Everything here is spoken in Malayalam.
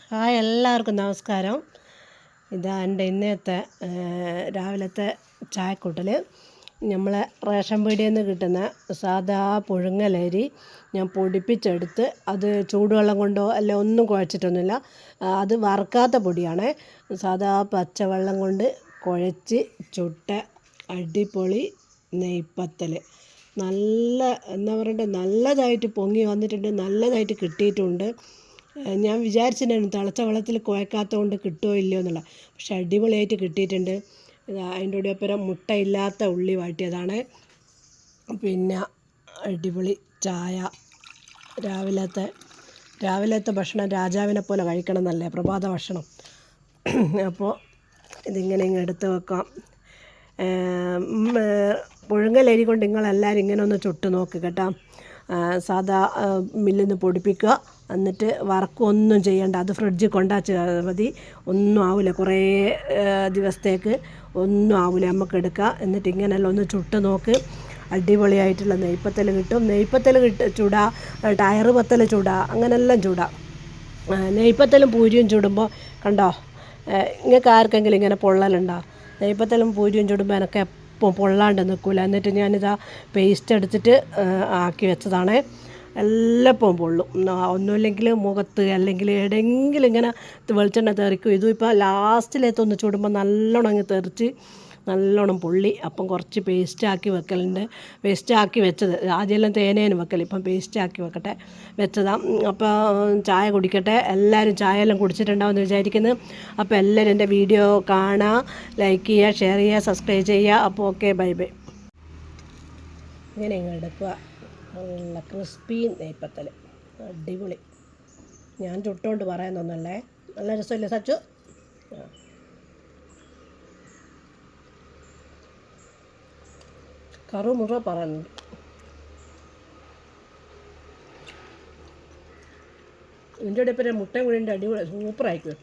ഹായ്, എല്ലാവർക്കും നമസ്കാരം. ഇതാ എൻ്റെ ഇന്നത്തെ രാവിലത്തെ ചായക്കൂട്ടൽ. നമ്മളെ റേഷൻ പീടികയിൽ നിന്ന് കിട്ടുന്ന സാധാ പുഴുങ്ങലരി ഞാൻ പൊടിപ്പിച്ചെടുത്ത്, അത് ചൂടുവെള്ളം കൊണ്ടോ അല്ല ഒന്നും കുഴച്ചിട്ടൊന്നുമില്ല, അത് വറുക്കാത്ത പൊടിയാണ്. സാധാ പച്ചവെള്ളം കൊണ്ട് കുഴച്ച് ചുട്ട അടിപൊളി നെയ്പ്പത്തൽ. നല്ല എന്താ പറയണ്ടേ, നല്ലതായിട്ട് പൊങ്ങി വന്നിട്ടുണ്ട്, നല്ലതായിട്ട് കിട്ടിയിട്ടുണ്ട്. ഞാൻ വിചാരിച്ചിട്ടുണ്ടായിരുന്നു തിളച്ച വെള്ളത്തിൽ കുഴക്കാത്തത് കിട്ടുമോ ഇല്ലയോ എന്നുള്ള, പക്ഷെ അടിപൊളിയായിട്ട് കിട്ടിയിട്ടുണ്ട്. അതിൻ്റെ കൂടെ ഒപ്പം മുട്ടയില്ലാത്ത ഉള്ളി വാട്ടിയതാണ്. പിന്നെ അടിപൊളി ചായ. രാവിലത്തെ ഭക്ഷണം രാജാവിനെ പോലെ കഴിക്കണം എന്നല്ലേ പ്രഭാത ഭക്ഷണം. അപ്പോൾ ഇതിങ്ങനെ എടുത്ത് വെക്കാം. പുഴുങ്ങലരി കൊണ്ട് നിങ്ങളെല്ലാവരും ഇങ്ങനെ ഒന്ന് ചുട്ട് നോക്ക് കേട്ടോ. സാധാ മില്ലിൽ നിന്ന് പൊടിപ്പിക്കുക, എന്നിട്ട് വറക്കൊന്നും ചെയ്യണ്ട, അത് ഫ്രിഡ്ജിൽ കൊണ്ടാച്ചാൽ മതി. ഒന്നും ആവില്ല, കുറേ ദിവസത്തേക്ക് ഒന്നും ആവില്ല. നമുക്ക് എടുക്കുക, എന്നിട്ട് ഇങ്ങനെയെല്ലാം ഒന്ന് ചുട്ട് നോക്ക്. അടിപൊളിയായിട്ടുള്ള നെയ്പ്പത്തൽ കിട്ടും. നെയ്പ്പത്തൽ ചൂടാ, ടയർ പത്തൽ ചൂടാ, അങ്ങനെയെല്ലാം ചൂടാ. നെയ്പ്പത്തലും പൂരിയും ചൂടുമ്പോൾ കണ്ടോ, നിങ്ങൾക്ക് ആർക്കെങ്കിലും ഇങ്ങനെ പൊള്ളലുണ്ടോ? നെയ്പ്പത്തലും പൂരിയും ചൂടുമ്പോൾ എനിക്ക് എപ്പോൾ പൊള്ളാണ്ട് നിൽക്കില്ല. എന്നിട്ട് ഞാനിതാ പേസ്റ്റ് എടുത്തിട്ട് ആക്കി വെച്ചതാണ്. എല്ലപ്പം പൊള്ളും. ഒന്നുമില്ലെങ്കിൽ മുഖത്ത് അല്ലെങ്കിൽ എവിടെയെങ്കിലും ഇങ്ങനെ വെളിച്ചെണ്ണ തെറിക്കും. ഇതും ഇപ്പോൾ ലാസ്റ്റിലേത്തൊന്ന് ചൂടുമ്പോൾ നല്ലോണം അങ്ങ് തെറിച്ച് നല്ലോണം പൊള്ളി. അപ്പം കുറച്ച് പേസ്റ്റാക്കി വെക്കലുണ്ട്. പേസ്റ്റാക്കി വെച്ചത് ആദ്യമെല്ലാം തേനേനും വെക്കൽ, ഇപ്പം പേസ്റ്റാക്കി വെച്ചതാണ്. അപ്പോൾ ചായ കുടിക്കട്ടെ. എല്ലാവരും ചായയെല്ലാം കുടിച്ചിട്ടുണ്ടാവുമെന്ന് വിചാരിക്കുന്നു. അപ്പോൾ എല്ലാവരും എൻ്റെ വീഡിയോ കാണുക, ലൈക്ക് ചെയ്യുക, ഷെയർ ചെയ്യുക, സബ്സ്ക്രൈബ് ചെയ്യുക. അപ്പോൾ ഓക്കെ, ബൈ ബൈ. ഇങ്ങനെ ഇങ്ങനെ എടുക്കുക. നല്ല ക്രിസ്പി നെയ്പ്പത്തൽ അടിപൊളി. ഞാൻ ചുട്ടുകൊണ്ട് പറയാനൊന്നല്ലേ, നല്ല രസമല്ലേ സച്ചു? കറുമുറ പറയുന്നുണ്ട്. ഇതിൻ്റെ ഇടയിൽ മുട്ടയും കൂടി അടിപൊളി സൂപ്പറായിരിക്കും.